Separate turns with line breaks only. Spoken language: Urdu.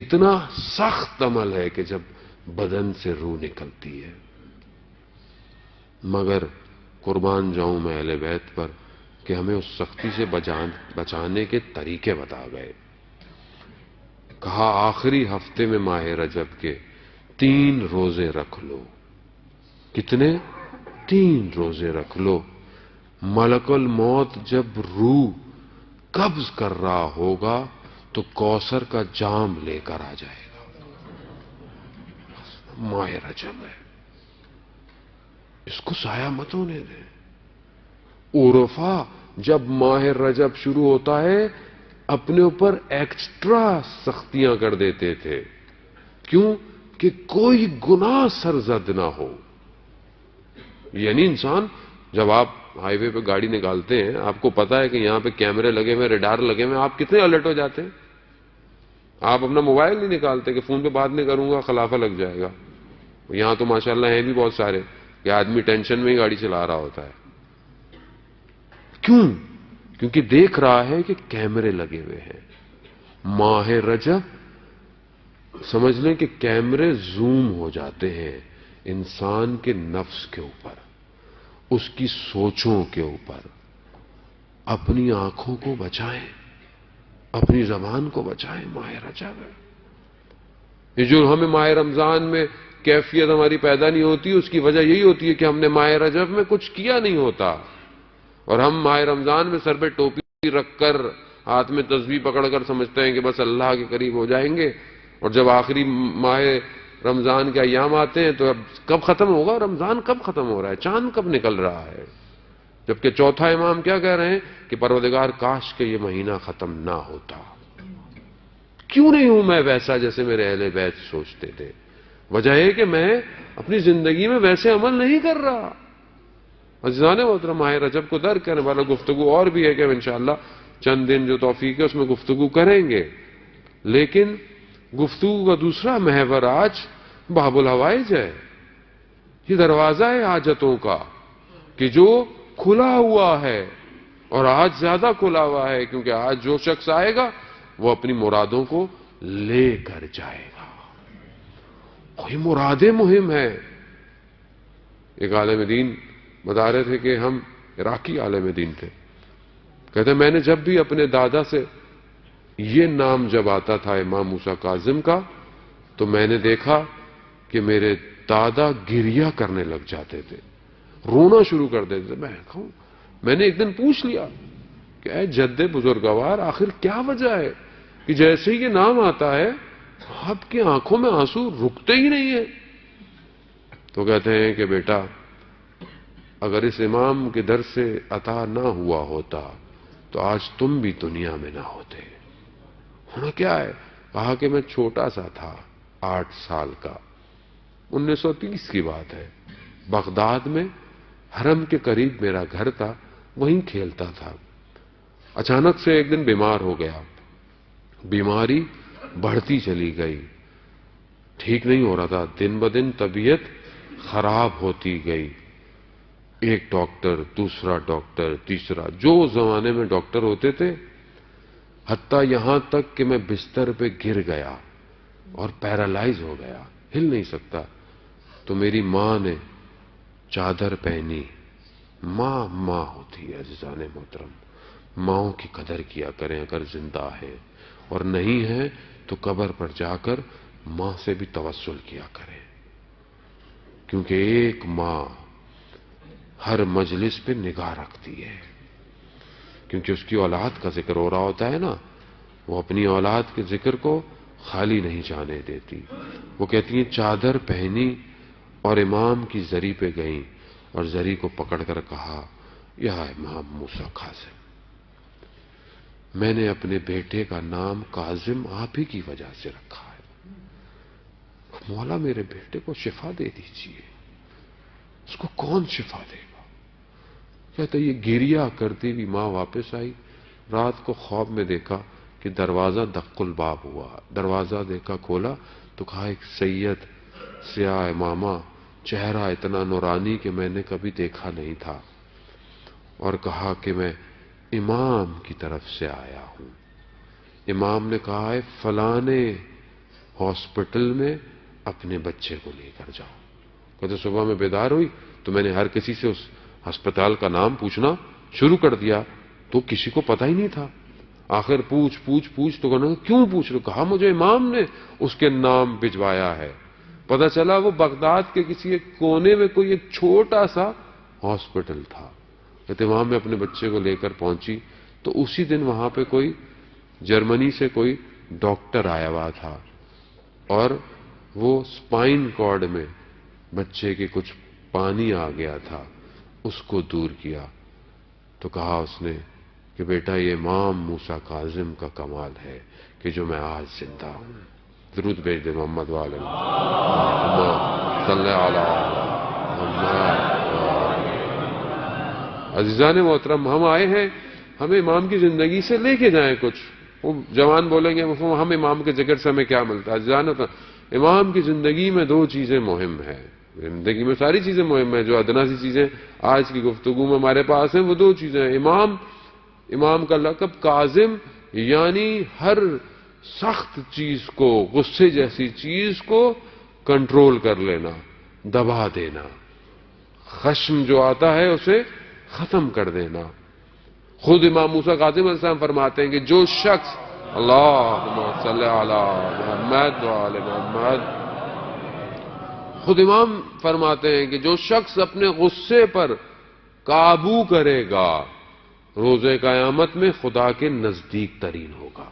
اتنا سخت عمل ہے کہ جب بدن سے روح نکلتی ہے، مگر قربان جاؤں میں اہل بیت پر کہ ہمیں اس سختی سے بچانے کے طریقے بتا گئے. کہا آخری ہفتے میں ماہ رجب کے 3 روزے رکھ لو. کتنے؟ 3 روزے رکھ لو. ملک الموت جب روح قبض کر رہا ہوگا تو کوثر کا جام لے کر آ جائے گا. ماہ رجب ہے، اس کو ضائع مت ہونے دیں. عرفا جب ماہ رجب شروع ہوتا ہے اپنے اوپر ایکسٹرا سختیاں کر دیتے تھے. کیوں؟ کہ کوئی گناہ سرزد نہ ہو. یعنی انسان جب آپ ہائی وے پہ گاڑی نکالتے ہیں، آپ کو پتا ہے کہ یہاں پہ کیمرے لگے ہوئے، ریڈار لگے ہوئے، آپ کتنے الرٹ ہو جاتے ہیں. آپ اپنا موبائل نہیں نکالتے کہ فون پہ بات نہیں کروں گا خلافہ لگ جائے گا. یہاں تو ماشاءاللہ ہیں بھی بہت سارے کہ آدمی ٹینشن میں ہی گاڑی چلا رہا ہوتا ہے. کیوں؟ کیونکہ دیکھ رہا ہے کہ کیمرے لگے ہوئے ہیں. ماہ رجب سمجھ لیں کہ کیمرے زوم ہو جاتے ہیں انسان کے نفس کے اوپر، اس کی سوچوں کے اوپر. اپنی آنکھوں کو بچائیں، اپنی زبان کو بچائیں. ماہ رجب ہے. یہ جو ہمیں ماہ رمضان میں کیفیت ہماری پیدا نہیں ہوتی، اس کی وجہ یہی ہوتی ہے کہ ہم نے ماہ رجب میں کچھ کیا نہیں ہوتا، اور ہم ماہ رمضان میں سر پہ ٹوپی رکھ کر ہاتھ میں تسبیح پکڑ کر سمجھتے ہیں کہ بس اللہ کے قریب ہو جائیں گے. اور جب آخری ماہ رمضان کے ایام آتے ہیں تو اب کب ختم ہوگا رمضان؟ کب ختم ہو رہا ہے؟ چاند کب نکل رہا ہے؟ جبکہ چوتھا امام کیا کہہ رہے ہیں کہ پروردگار کاش کہ یہ مہینہ ختم نہ ہوتا. کیوں نہیں ہوں میں ویسا جیسے میرے اہل بیت سوچتے تھے؟ وجہ ہے کہ میں اپنی زندگی میں ویسے عمل نہیں کر رہا. عزیزان محترم، ماہ رجب کو درک کرنے والا گفتگو اور بھی ہے کہ انشاءاللہ چند دن جو توفیق ہے اس میں گفتگو کریں گے. لیکن گفتگو کا دوسرا محور آج باب الحوائج ہے. یہ دروازہ ہے حاجتوں کا کہ جو کھلا ہوا ہے، اور آج زیادہ کھلا ہوا ہے کیونکہ آج جو شخص آئے گا وہ اپنی مرادوں کو لے کر جائے گا. کوئی مرادیں مہم ہے. ایک عالم دین بتا رہے تھے کہ ہم عراقی عالم دین تھے، کہتے ہیں میں نے جب بھی اپنے دادا سے یہ نام جب آتا تھا امام موسیٰ کاظم کا تو میں نے دیکھا کہ میرے دادا گریہ کرنے لگ جاتے تھے، رونا شروع کر دیتے تھے. میں نے ایک دن پوچھ لیا کہ اے جد بزرگوار، آخر کیا وجہ ہے کہ جیسے ہی یہ نام آتا ہے آپ کی آنکھوں میں آنسو رکتے ہی نہیں ہیں؟ تو کہتے ہیں کہ بیٹا اگر اس امام کے در سے عطا نہ ہوا ہوتا تو آج تم بھی دنیا میں نہ ہوتے. ہونا کیا ہے؟ کہا کہ میں چھوٹا سا تھا، 8 سال کا، 1930 کی بات ہے. بغداد میں حرم کے قریب میرا گھر تھا، وہیں کھیلتا تھا. اچانک سے ایک دن بیمار ہو گیا. بیماری بڑھتی چلی گئی، ٹھیک نہیں ہو رہا تھا. دن بدن طبیعت خراب ہوتی گئی. ایک ڈاکٹر، دوسرا ڈاکٹر، تیسرا، جو زمانے میں ڈاکٹر ہوتے تھے، حتیٰ یہاں تک کہ میں بستر پہ گر گیا اور پیرالائز ہو گیا، ہل نہیں سکتا. تو میری ماں نے چادر پہنی. ماں ہوتی ہے عزیزان محترم. ماؤں کی قدر کیا کریں اگر زندہ ہے، اور نہیں ہے تو قبر پر جا کر ماں سے بھی توسل کیا کریں، کیونکہ ایک ماں ہر مجلس پہ نگاہ رکھتی ہے. کیونکہ اس کی اولاد کا ذکر ہو رہا ہوتا ہے نا، وہ اپنی اولاد کے ذکر کو خالی نہیں جانے دیتی. وہ کہتی ہیں چادر پہنی اور امام کی زری پہ گئیں اور زری کو پکڑ کر کہا یا امام موسیٰ کاظم، میں نے اپنے بیٹے کا نام کاظم آپ ہی کی وجہ سے رکھا ہے. مولا میرے بیٹے کو شفا دے دیجیے. اس کو کون شفا دے گا؟ کہتا یہ گریہ کرتی ہوئی ماں واپس آئی. رات کو خواب میں دیکھا کہ دروازہ دق الباب ہوا. دروازہ دیکھا، کھولا تو کہا ایک سید سیاہ امامہ، چہرہ اتنا نورانی کہ میں نے کبھی دیکھا نہیں تھا. اور کہا کہ میں امام کی طرف سے آیا ہوں. امام نے کہا ہے فلانے ہاسپٹل میں اپنے بچے کو لے کر جاؤ. کہتے صبح میں بیدار ہوئی تو میں نے ہر کسی سے اس ہسپتال کا نام پوچھنا شروع کر دیا تو کسی کو پتہ ہی نہیں تھا. آخر پوچھ تو کہنا کیوں پوچھ رہے؟ کہا مجھے امام نے اس کے نام بھجوایا ہے. پتہ چلا وہ بغداد کے کسی ایک کونے میں کوئی ایک چھوٹا سا ہاسپٹل تھا. کہتے وہاں میں اپنے بچے کو لے کر پہنچی تو اسی دن وہاں پہ کوئی جرمنی سے کوئی ڈاکٹر آیا ہوا تھا اور وہ سپائن کارڈ میں بچے کے کچھ پانی آ گیا تھا، اس کو دور کیا. تو کہا اس نے کہ بیٹا یہ امام موسیٰ کاظم کا کمال ہے کہ جو میں آج زندہ ہوں. درود بھیج دے محمد والے صلی اللہ علیہ. عزیزان محترم، ہم آئے ہیں ہمیں امام کی زندگی سے لے کے جائیں کچھ. وہ جوان بولیں گے ہم امام کے ذکر سے ہمیں کیا ملتا ہے؟ عزیزان امام کی زندگی میں دو چیزیں مہم ہیں. زندگی میں ساری چیزیں مہم ہیں، جو ادنا سی چیزیں آج کی گفتگو میں ہمارے پاس ہیں وہ دو چیزیں ہیں. امام کا لقب کاظم، یعنی ہر سخت چیز کو، غصے جیسی چیز کو کنٹرول کر لینا، دبا دینا، خشم جو آتا ہے اسے ختم کر دینا. خود امام موسیٰ کاظم علیہ السلام فرماتے ہیں کہ جو شخص اللہم صلی علی محمد وآل محمد، خود امام فرماتے ہیں کہ جو شخص اپنے غصے پر قابو کرے گا روز قیامت میں خدا کے نزدیک ترین ہوگا.